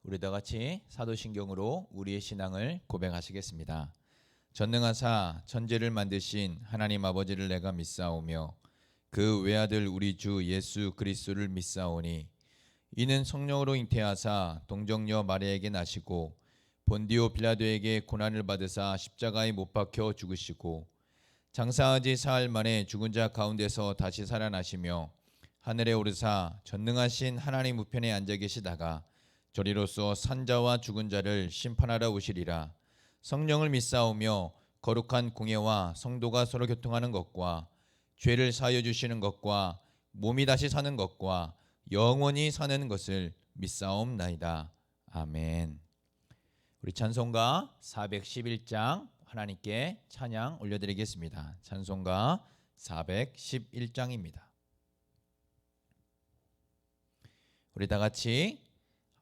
우리 다 같이 사도신경으로 우리의 신앙을 고백하시겠습니다. 전능하사 천지를 만드신 하나님 아버지를 내가 믿사오며 그 외아들 우리 주 예수 그리스도를 믿사오니 이는 성령으로 잉태하사 동정녀 마리아에게 나시고 본디오 빌라도에게 고난을 받으사 십자가에 못 박혀 죽으시고 장사하지 사흘 만에 죽은 자 가운데서 다시 살아나시며 하늘에 오르사 전능하신 하나님 우편에 앉아 계시다가 저리로서 산자와 죽은 자를 심판하러 오시리라. 성령을 믿사오며 거룩한 공예와 성도가 서로 교통하는 것과 죄를 사하여 주시는 것과 몸이 다시 사는 것과 영원히 사는 것을 믿사옵나이다. 아멘. 우리 찬송가 411장 하나님께 찬양 올려드리겠습니다. 찬송가 411장입니다. 우리 다 같이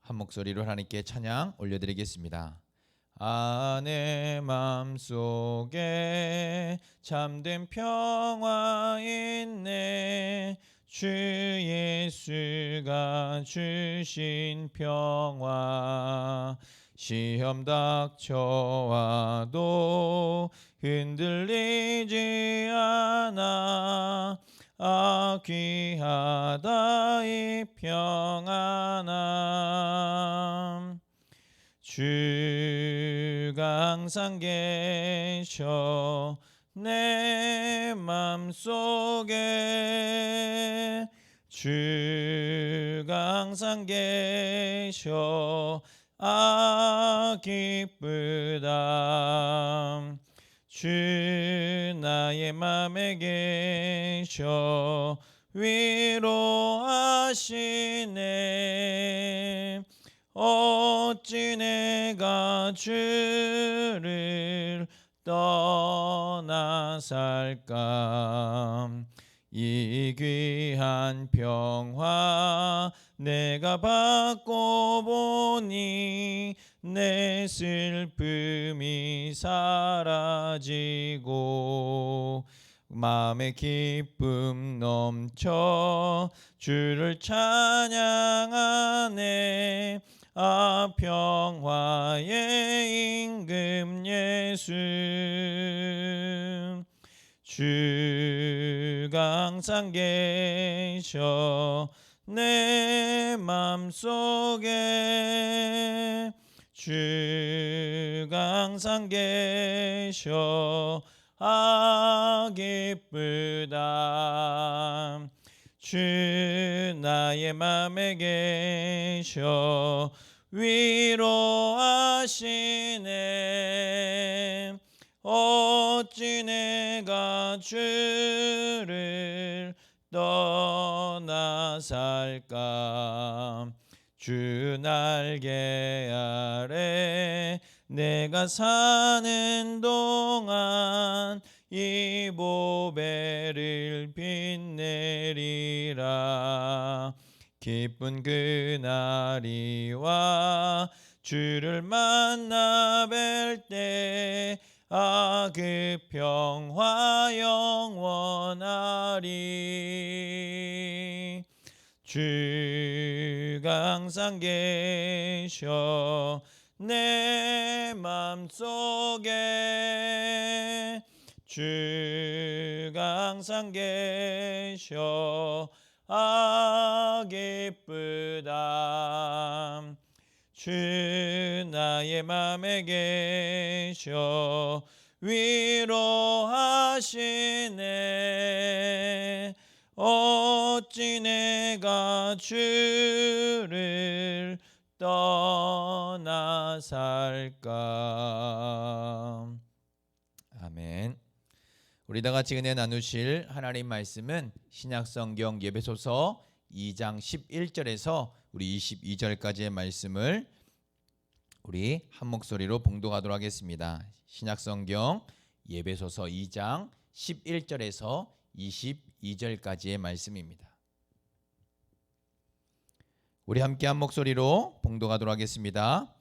한 목소리로 하나님께 찬양 올려드리겠습니다. 내 맘속에 참된 평화 있네. 주 예수가 주신 평화. 시험 닥쳐와도 흔들리지 않아. 귀하다 이 평안함. 주가 항상 계셔 내 맘속에. 주가 항상 계셔 기쁘다. 주 나의 맘에 계셔 위로하시네. 어찌 내가 주를 떠나 살까. 이 귀한 평화 내가 받고 보니 내 슬픔이 사라지고 마음의 기쁨 넘쳐 주를 찬양하네. 평화의 임금 예수. 주가 항상 계셔 내 맘속에. 주가 항상 계셔 기쁘다. 주 나의 맘에 계셔 위로하시네. 어찌 내가 주를 떠나 살까. 주 날개 아래 내가 사는 동안 이 보배를 빛내리라. 기쁜 그날이 와 주를 만나 뵐 때 그 평화 영원하리. 주가 항상 계셔 내 맘속에. 주가 항상 계셔 기쁘다. 주 나의 맘에 계셔 위로하시네. 어찌 내가 주를 떠나 살까. 아멘. 우리 다 같이 은혜 나누실 하나님 말씀은 신약성경 예배소서 2장 11절에서 우리 22절까지의 말씀을 우리 한 목소리로 봉독하도록 하겠습니다. 신약성경 예배소서 2장 11절에서 22절까지의 말씀입니다. 우리 함께 한 목소리로 봉독하도록 하겠습니다.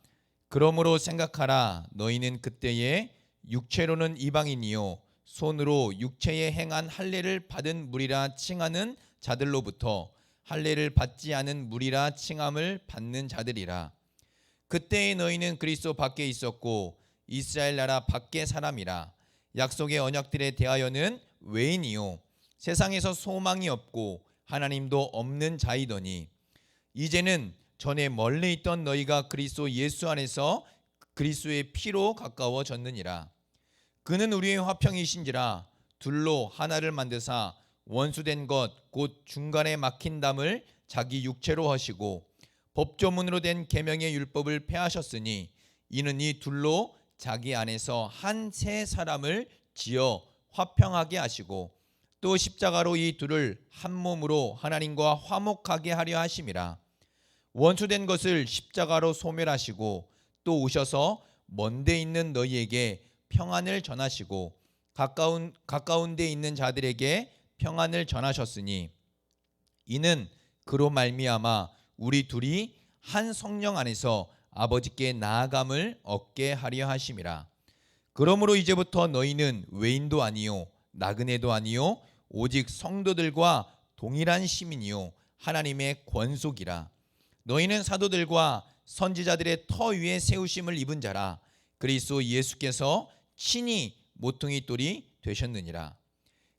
그러므로 생각하라. 너희는 그때에 육체로는 이방인이요 손으로 육체에 행한 할례를 받은 무리라 칭하는 자들로부터 할례를 받지 않은 무리라 칭함을 받는 자들이라. 그때의 너희는 그리스도 밖에 있었고 이스라엘 나라 밖의 사람이라. 약속의 언약들에 대하여는 외인이요 세상에서 소망이 없고 하나님도 없는 자이더니 이제는 전에 멀리 있던 너희가 그리스도 예수 안에서 그리스도의 피로 가까워졌느니라. 그는 우리의 화평이신지라 둘로 하나를 만드사 원수된 것 곧 중간에 막힌 담을 자기 육체로 하시고 법조문으로 된 계명의 율법을 폐하셨으니 이는 이 둘로 자기 안에서 한 새 사람을 지어 화평하게 하시고 또 십자가로 이 둘을 한 몸으로 하나님과 화목하게 하려 하심이라. 원수된 것을 십자가로 소멸하시고 또 오셔서 먼데 있는 너희에게 평안을 전하시고 가까운 데 있는 자들에게 평안을 전하셨으니 이는 그로 말미암아 우리 둘이 한 성령 안에서 아버지께 나아감을 얻게 하려 하심이라. 그러므로 이제부터 너희는 외인도 아니요 나그네도 아니요 오직 성도들과 동일한 시민이요 하나님의 권속이라. 너희는 사도들과 선지자들의 터 위에 세우심을 입은 자라. 그리스도 예수께서 친히 모퉁이 돌이 되셨느니라.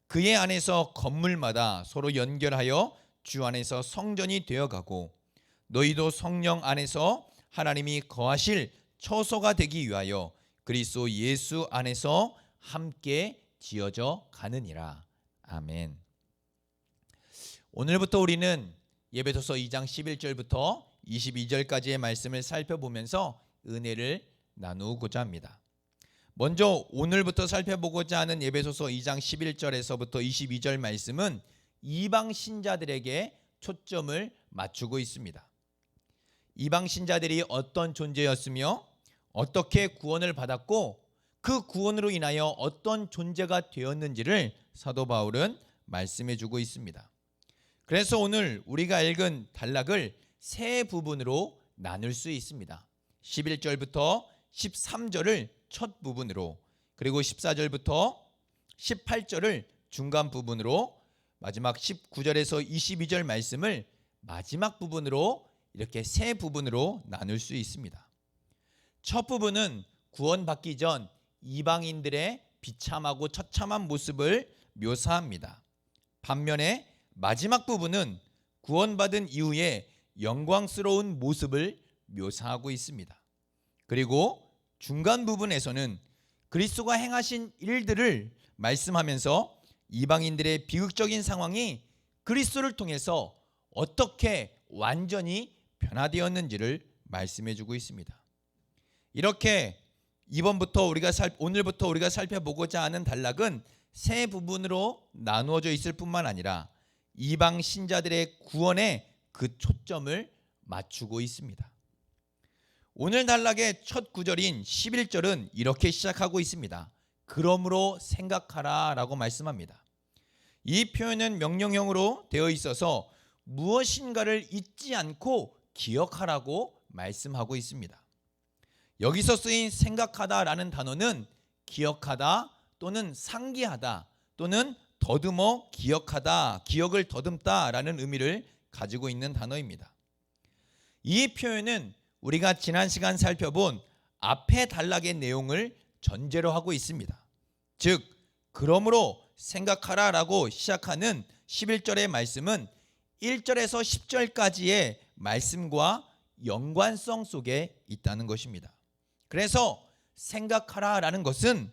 그의 안에서 건물마다 서로 연결하여 주 안에서 성전이 되어가고 너희도 성령 안에서 하나님이 거하실 처소가 되기 위하여 그리스도 예수 안에서 함께 지어져 가느니라. 아멘. 오늘부터 우리는 예배소서 2장 11절부터 22절까지의 말씀을 살펴보면서 은혜를 나누고자 합니다. 먼저 오늘부터 살펴보고자 하는 예배소서 2장 11절에서부터 22절 말씀은 이방 신자들에게 초점을 맞추고 있습니다. 이방 신자들이 어떤 존재였으며 어떻게 구원을 받았고 그 구원으로 인하여 어떤 존재가 되었는지를 사도 바울은 말씀해 주고 있습니다. 그래서 오늘 우리가 읽은 단락을 세 부분으로 나눌 수 있습니다. 11절부터 13절을 첫 부분으로, 그리고 14절부터 18절을 중간 부분으로, 마지막 19절에서 22절 말씀을 마지막 부분으로 이렇게 세 부분으로 나눌 수 있습니다. 첫 부분은 구원받기 전 이방인들의 비참하고 처참한 모습을 묘사합니다. 반면에 마지막 부분은 구원받은 이후에 영광스러운 모습을 묘사하고 있습니다. 그리고 중간 부분에서는 그리스도가 행하신 일들을 말씀하면서 이방인들의 비극적인 상황이 그리스도를 통해서 어떻게 완전히 변화되었는지를 말씀해 주고 있습니다. 이렇게 오늘부터 우리가 살펴보고자 하는 단락은 세 부분으로 나누어져 있을 뿐만 아니라 이방 신자들의 구원에 그 초점을 맞추고 있습니다. 오늘 단락의 첫 구절인 11절은 이렇게 시작하고 있습니다. 그러므로 생각하라 라고 말씀합니다. 이 표현은 명령형으로 되어 있어서 무엇인가를 잊지 않고 기억하라고 말씀하고 있습니다. 여기서 쓰인 생각하다라는 단어는 기억하다 또는 상기하다 또는 더듬어 기억하다, 기억을 더듬다라는 의미를 가지고 있는 단어입니다. 이 표현은 우리가 지난 시간 살펴본 앞의 단락의 내용을 전제로 하고 있습니다. 즉, 그러므로 생각하라라고 시작하는 11절의 말씀은 1절에서 10절까지의 말씀과 연관성 속에 있다는 것입니다. 그래서 생각하라라는 것은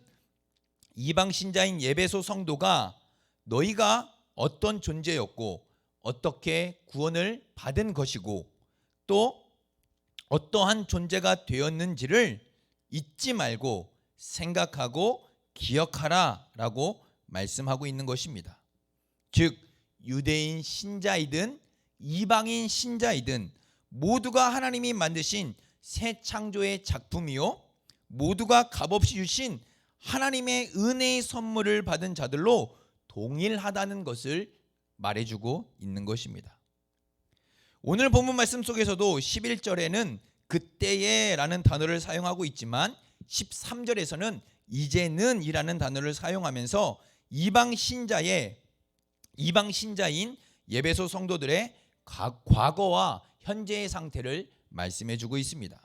이방 신자인 에베소 성도가 너희가 어떤 존재였고 어떻게 구원을 받은 것이고 또 어떠한 존재가 되었는지를 잊지 말고 생각하고 기억하라라고 말씀하고 있는 것입니다. 즉, 유대인 신자이든 이방인 신자이든 모두가 하나님이 만드신 새 창조의 작품이요 모두가 값없이 주신 하나님의 은혜의 선물을 받은 자들로 동일하다는 것을 말해주고 있는 것입니다. 오늘 본문 말씀 속에서도 11절에는 그때에 라는 단어를 사용하고 있지만 13절에서는 이제는 이라는 단어를 사용하면서 이방 신자인 에베소 성도들의 과거와 현재의 상태를 말씀해 주고 있습니다.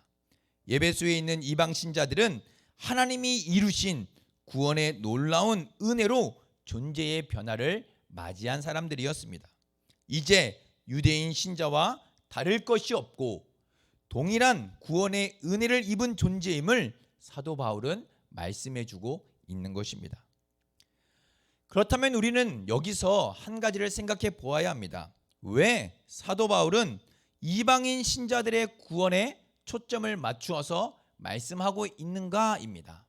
예배소에 있는 이방 신자들은 하나님이 이루신 구원의 놀라운 은혜로 존재의 변화를 맞이한 사람들이었습니다. 이제 유대인 신자와 다를 것이 없고 동일한 구원의 은혜를 입은 존재임을 사도 바울은 말씀해주고 있는 것입니다. 그렇다면 우리는 여기서 한 가지를 생각해 보아야 합니다. 왜 사도 바울은 이방인 신자들의 구원에 초점을 맞추어서 말씀하고 있는가입니다.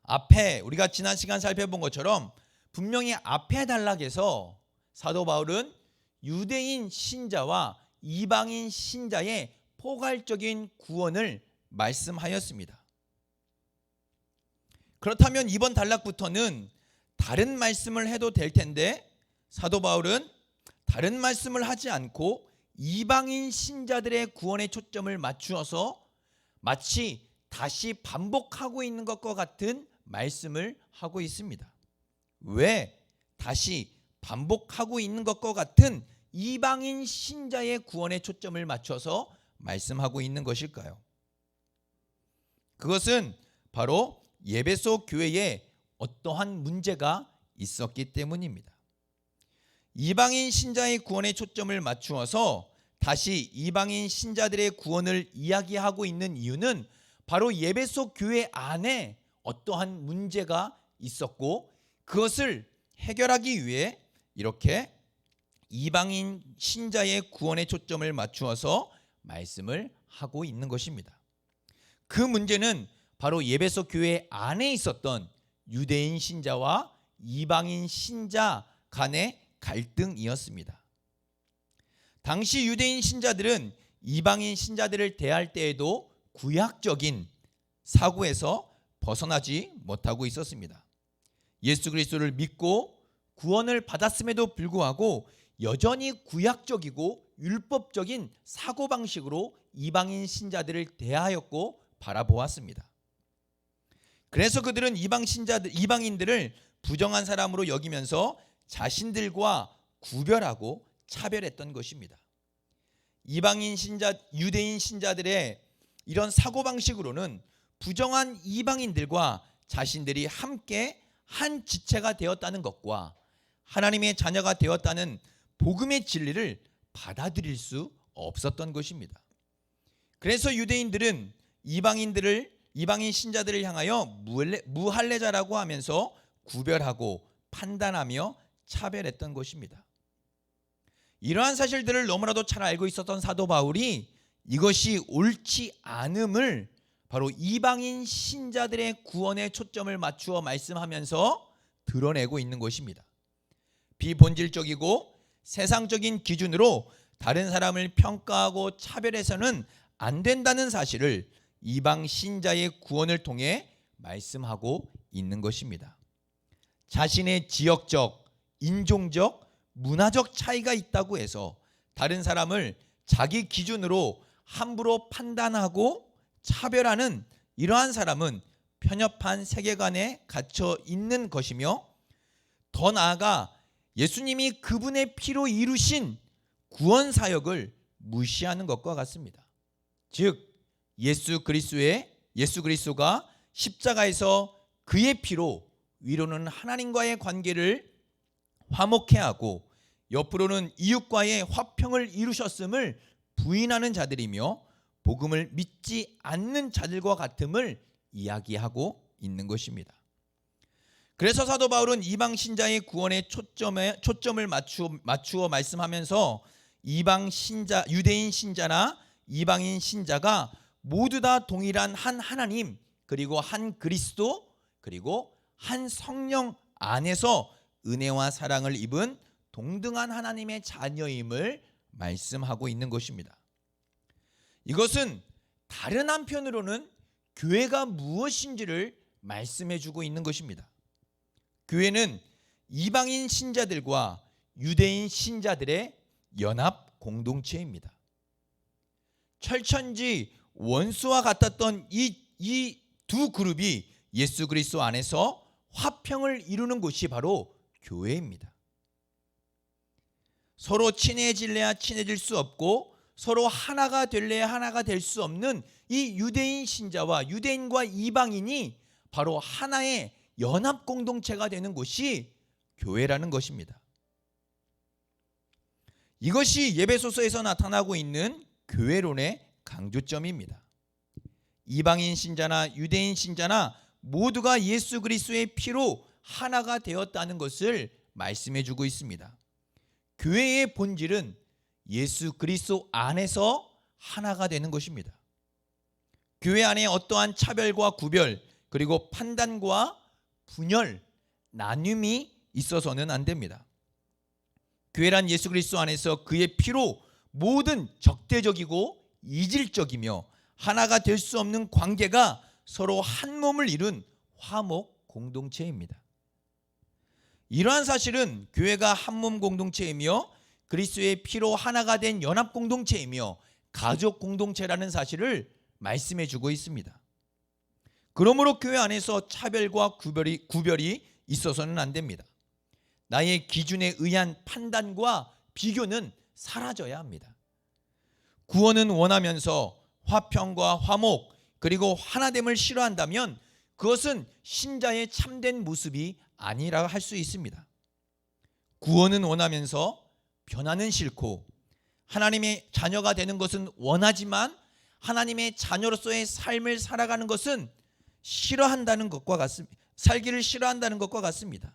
앞에 우리가 지난 시간 살펴본 것처럼 분명히 앞에 단락에서 사도 바울은 유대인 신자와 이방인 신자의 포괄적인 구원을 말씀하였습니다. 그렇다면 이번 단락부터는 다른 말씀을 해도 될 텐데 사도 바울은 다른 말씀을 하지 않고 이방인 신자들의 구원에 초점을 맞추어서 마치 다시 반복하고 있는 것과 같은 말씀을 하고 있습니다. 왜 다시 반복하고 있는 것과 같은 이방인 신자의 구원에 초점을 맞춰서 말씀하고 있는 것일까요? 그것은 바로 에베소 교회에 어떠한 문제가 있었기 때문입니다. 이방인 신자의 구원에 초점을 맞추어서 다시 이방인 신자들의 구원을 이야기하고 있는 이유는 바로 에베소 교회 안에 어떠한 문제가 있었고 그것을 해결하기 위해 이렇게 이방인 신자의 구원에 초점을 맞추어서 말씀을 하고 있는 것입니다. 그 문제는 바로 에베소 교회 안에 있었던 유대인 신자와 이방인 신자 간의 갈등이었습니다. 당시 유대인 신자들은 이방인 신자들을 대할 때에도 구약적인 사고에서 벗어나지 못하고 있었습니다. 예수 그리스도를 믿고 구원을 받았음에도 불구하고 여전히 구약적이고 율법적인 사고방식으로 이방인 신자들을 대하였고 바라보았습니다. 그래서 그들은 이방인들을 부정한 사람으로 여기면서 자신들과 구별하고 차별했던 것입니다. 이방인 신자, 유대인 신자들의 이런 사고방식으로는 부정한 이방인들과 자신들이 함께 한 지체가 되었다는 것과 하나님의 자녀가 되었다는 복음의 진리를 받아들일 수 없었던 것입니다. 그래서 유대인들은 이방인 신자들을 향하여 무할례자라고 하면서 구별하고 판단하며 차별했던 것입니다. 이러한 사실들을 너무나도 잘 알고 있었던 사도 바울이 이것이 옳지 않음을 바로 이방인 신자들의 구원에 초점을 맞추어 말씀하면서 드러내고 있는 것입니다. 비본질적이고 세상적인 기준으로 다른 사람을 평가하고 차별해서는 안 된다는 사실을 이방 신자의 구원을 통해 말씀하고 있는 것입니다. 자신의 지역적, 인종적, 문화적 차이가 있다고 해서 다른 사람을 자기 기준으로 함부로 판단하고 차별하는 이러한 사람은 편협한 세계관에 갇혀 있는 것이며 더 나아가 예수님이 그분의 피로 이루신 구원 사역을 무시하는 것과 같습니다. 즉 예수 그리스도가 십자가에서 그의 피로 위로는 하나님과의 관계를 화목해 하고 옆으로는 이웃과의 화평을 이루셨음을 부인하는 자들이며 복음을 믿지 않는 자들과 같음을 이야기하고 있는 것입니다. 그래서 사도 바울은 이방 신자의 구원에 초점을 맞추어 말씀하면서 이방 신자, 유대인 신자나 이방인 신자가 모두 다 동일한 한 하나님, 그리고 한 그리스도, 그리고 한 성령 안에서 은혜와 사랑을 입은 동등한 하나님의 자녀임을 말씀하고 있는 것입니다. 이것은 다른 한편으로는 교회가 무엇인지를 말씀해주고 있는 것입니다. 교회는 이방인 신자들과 유대인 신자들의 연합 공동체입니다. 철천지 원수와 같았던 이 두 그룹이 예수 그리스도 안에서 화평을 이루는 곳이 바로 교회입니다. 서로 친해질래야 친해질 수 없고 서로 하나가 될래야 하나가 될 수 없는 이 유대인 신자와 유대인과 이방인이 바로 하나의 연합 공동체가 되는 곳이 교회라는 것입니다. 이것이 예배소서에서 나타나고 있는 교회론의 강조점입니다. 이방인 신자나 유대인 신자나 모두가 예수 그리스도의 피로 하나가 되었다는 것을 말씀해 주고 있습니다. 교회의 본질은 예수 그리스도 안에서 하나가 되는 것입니다. 교회 안에 어떠한 차별과 구별, 그리고 판단과 분열, 나눔이 있어서는 안 됩니다. 교회란 예수 그리스도 안에서 그의 피로 모든 적대적이고 이질적이며 하나가 될 수 없는 관계가 서로 한 몸을 이룬 화목 공동체입니다. 이러한 사실은 교회가 한 몸 공동체이며 그리스도의 피로 하나가 된 연합 공동체이며 가족 공동체라는 사실을 말씀해 주고 있습니다. 그러므로 교회 안에서 차별과 구별이 있어서는 안 됩니다. 나의 기준에 의한 판단과 비교는 사라져야 합니다. 구원은 원하면서 화평과 화목 그리고 하나됨을 싫어한다면 그것은 신자의 참된 모습이 아니라 할 수 있습니다. 구원은 원하면서 변화는 싫고 하나님의 자녀가 되는 것은 원하지만 하나님의 자녀로서의 삶을 살아가는 것은 싫어한다는 것과 같습니다. 살기를 싫어한다는 것과 같습니다.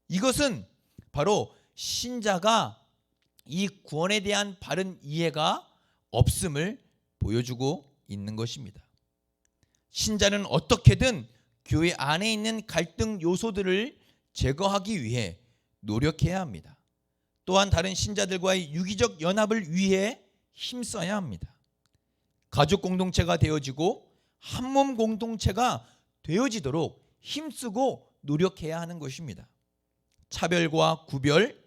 이것은 바로 신자가 이 구원에 대한 바른 이해가 없음을 보여주고 있는 것입니다. 신자는 어떻게든 교회 안에 있는 갈등 요소들을 제거하기 위해 노력해야 합니다. 또한 다른 신자들과의 유기적 연합을 위해 힘써야 합니다. 가족 공동체가 되어지고 한 몸 공동체가 되어지도록 힘쓰고 노력해야 하는 것입니다. 차별과 구별,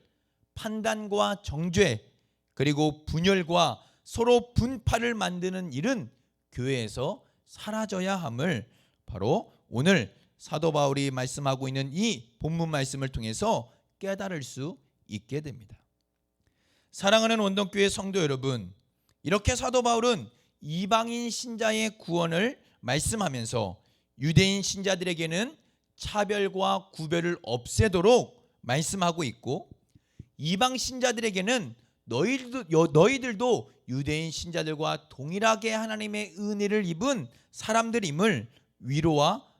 판단과 정죄, 그리고 분열과 서로 분파를 만드는 일은 교회에서 사라져야 함을 바로 오늘 사도 바울이 말씀하고 있는 이 본문 말씀을 통해서 깨달을 수 있게 됩니다. 사랑하는 원동교회 성도 여러분, 이렇게 사도 바울은 이방인 신자의 구원을 말씀하면서 유대인 신자들에게는 차별과 구별을 없애도록 말씀하고 있고, 이방 신자들에게는 너희들도 유대인 신자들과 동일하게 하나님의 은혜를 입은 사람들임을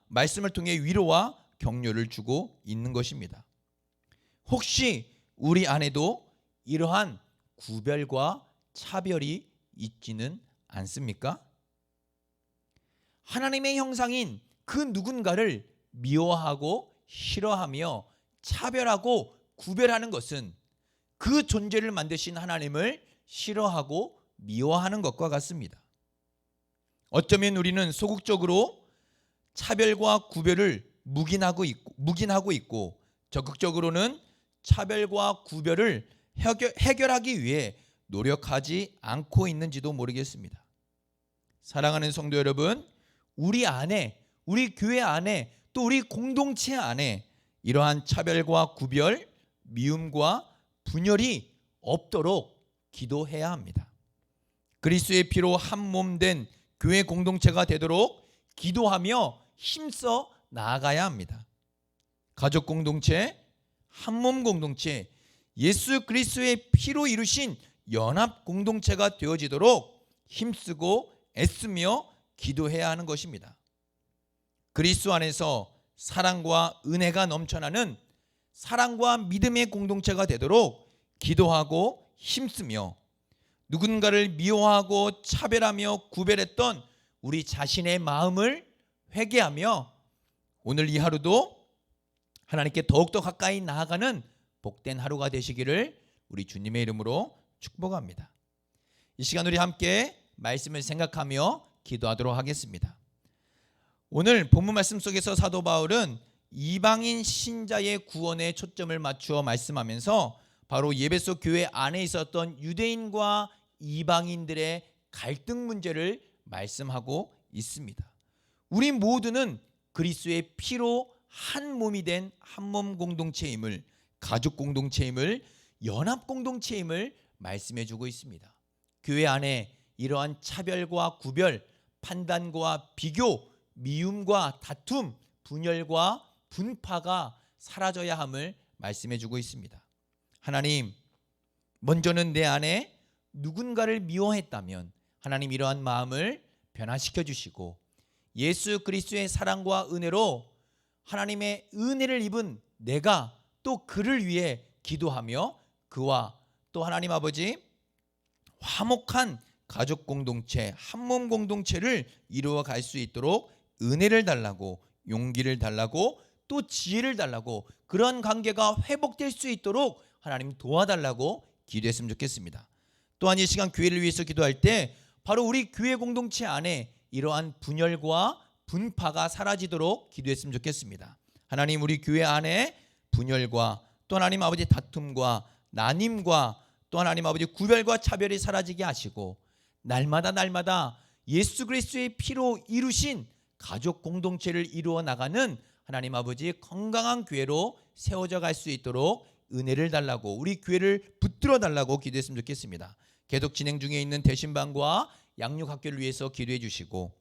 말씀을 통해 위로와 격려를 주고 있는 것입니다. 혹시 우리 안에도 이러한 구별과 차별이 있지는 않습니까? 하나님의 형상인 그 누군가를 미워하고 싫어하며 차별하고 구별하는 것은 그 존재를 만드신 하나님을 싫어하고 미워하는 것과 같습니다. 어쩌면 우리는 소극적으로 차별과 구별을 묵인하고 있고 적극적으로는 차별과 구별을 해결하기 위해 노력하지 않고 있는지도 모르겠습니다. 사랑하는 성도 여러분, 우리 안에, 우리 교회 안에, 또 우리 공동체 안에 이러한 차별과 구별, 미움과 분열이 없도록 기도해야 합니다. 그리스도의 피로 한 몸 된 교회 공동체가 되도록 기도하며 힘써 나아가야 합니다. 가족 공동체, 한 몸 공동체, 예수 그리스도의 피로 이루신 연합 공동체가 되어지도록 힘쓰고 애쓰며 기도해야 하는 것입니다. 그리스도 안에서 사랑과 은혜가 넘쳐나는 사랑과 믿음의 공동체가 되도록 기도하고 힘쓰며 누군가를 미워하고 차별하며 구별했던 우리 자신의 마음을 회개하며 오늘 이 하루도 하나님께 더욱더 가까이 나아가는 복된 하루가 되시기를 우리 주님의 이름으로 축복합니다. 이 시간 우리 함께 말씀을 생각하며 기도하도록 하겠습니다. 오늘 본문 말씀 속에서 사도 바울은 이방인 신자의 구원에 초점을 맞추어 말씀하면서 바로 예배소 교회 안에 있었던 유대인과 이방인들의 갈등 문제를 말씀하고 있습니다. 우리 모두는 그리스도의 피로 한 몸이 된 한 몸 공동체임을, 가족 공동체임을, 연합 공동체임을 말씀해 주고 있습니다. 교회 안에 이러한 차별과 구별, 판단과 비교, 미움과 다툼, 분열과 분파가 사라져야 함을 말씀해 주고 있습니다. 하나님, 먼저는 내 안에 누군가를 미워했다면 하나님 이러한 마음을 변화시켜 주시고 예수 그리스도의 사랑과 은혜로 하나님의 은혜를 입은 내가 또 그를 위해 기도하며 그와 또 하나님 아버지 화목한 가족 공동체, 한몸 공동체를 이루어 갈 수 있도록 은혜를 달라고, 용기를 달라고, 또 지혜를 달라고, 그런 관계가 회복될 수 있도록 하나님 도와달라고 기도했으면 좋겠습니다. 또한 이 시간 교회를 위해서 기도할 때 바로 우리 교회 공동체 안에 이러한 분열과 분파가 사라지도록 기도했으면 좋겠습니다. 하나님, 우리 교회 안에 분열과 또 하나님 아버지 다툼과 나님과 또 하나님 아버지 구별과 차별이 사라지게 하시고 날마다 예수 그리스도의 피로 이루신 가족 공동체를 이루어 나가는 하나님 아버지 건강한 교회로 세워져 갈 수 있도록 은혜를 달라고, 우리 교회를 붙들어 달라고 기도했으면 좋겠습니다. 계속 진행 중에 있는 대신방과 양육학교를 위해서 기도해 주시고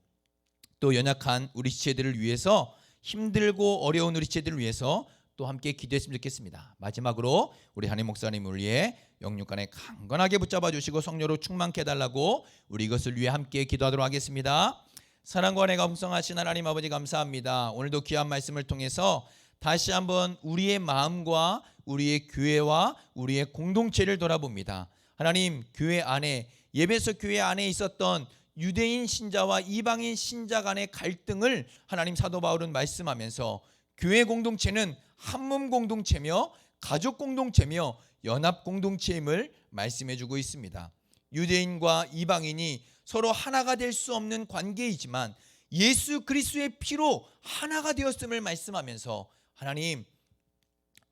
또 연약한 우리 지체들을 위해서, 힘들고 어려운 우리 지체들을 위해서 또 함께 기도했으면 좋겠습니다. 마지막으로 우리 한임 목사님을 위해 영육간에 강건하게 붙잡아 주시고 성령으로 충만케 해달라고 우리 이것을 위해 함께 기도하도록 하겠습니다. 사랑과 은혜가 풍성하신 하나님 아버지, 감사합니다. 오늘도 귀한 말씀을 통해서 다시 한번 우리의 마음과 우리의 교회와 우리의 공동체를 돌아봅니다. 하나님, 교회 안에, 예배소 교회 안에 있었던 유대인 신자와 이방인 신자 간의 갈등을 하나님 사도 바울은 말씀하면서 교회 공동체는 한몸 공동체며 가족 공동체며 연합 공동체임을 말씀해 주고 있습니다. 유대인과 이방인이 서로 하나가 될 수 없는 관계이지만 예수 그리스도의 피로 하나가 되었음을 말씀하면서 하나님,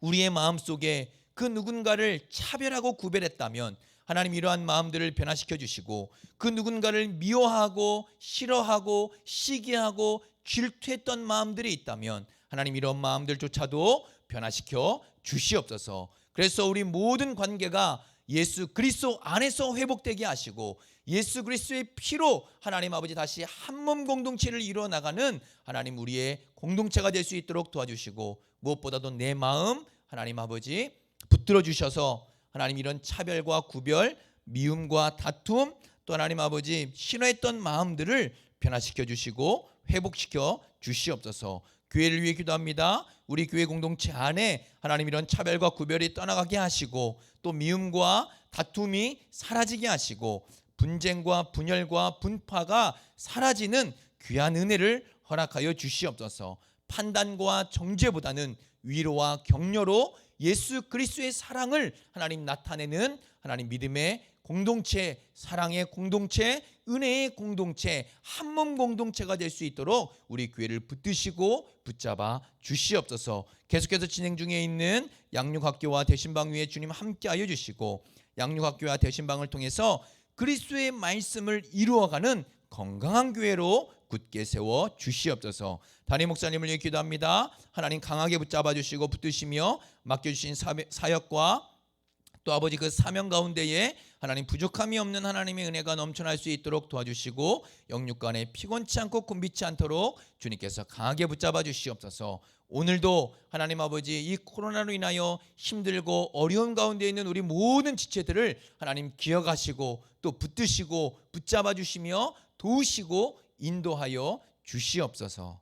우리의 마음속에 그 누군가를 차별하고 구별했다면 하나님 이러한 마음들을 변화시켜 주시고 그 누군가를 미워하고 싫어하고 시기하고 질투했던 마음들이 있다면 하나님 이런 마음들조차도 변화시켜 주시옵소서. 그래서 우리 모든 관계가 예수 그리스도 안에서 회복되게 하시고 예수 그리스도의 피로 하나님 아버지 다시 한몸 공동체를 이루어 나가는 하나님 우리의 공동체가 될 수 있도록 도와주시고 무엇보다도 내 마음 하나님 아버지 붙들어 주셔서 하나님 이런 차별과 구별, 미움과 다툼 또 하나님 아버지 싫어했던 마음들을 변화시켜 주시고 회복시켜 주시옵소서. 교회를 위해 기도합니다. 우리 교회 공동체 안에 하나님 이런 차별과 구별이 떠나가게 하시고 또 미움과 다툼이 사라지게 하시고 분쟁과 분열과 분파가 사라지는 귀한 은혜를 허락하여 주시옵소서. 판단과 정죄보다는 위로와 격려로 예수 그리스도의 사랑을 하나님 나타내는 하나님 믿음의 공동체, 사랑의 공동체, 은혜의 공동체, 한몸 공동체가 될 수 있도록 우리 교회를 붙드시고 붙잡아 주시옵소서. 계속해서 진행 중에 있는 양육학교와 대신방 위에 주님 함께하여 주시고 양육학교와 대신방을 통해서 그리스도의 말씀을 이루어가는 건강한 교회로 굳게 세워 주시옵소서. 담임 목사님을 위해 기도합니다. 하나님 강하게 붙잡아 주시고 붙드시며 맡겨주신 사역과 또 아버지 그 사명 가운데에 하나님 부족함이 없는 하나님의 은혜가 넘쳐날 수 있도록 도와주시고 영육간에 피곤치 않고 곤비치 않도록 주님께서 강하게 붙잡아 주시옵소서. 오늘도 하나님 아버지 이 코로나로 인하여 힘들고 어려운 가운데 있는 우리 모든 지체들을 하나님 기억하시고 또 붙드시고 붙잡아 주시며 도우시고 인도하여 주시옵소서.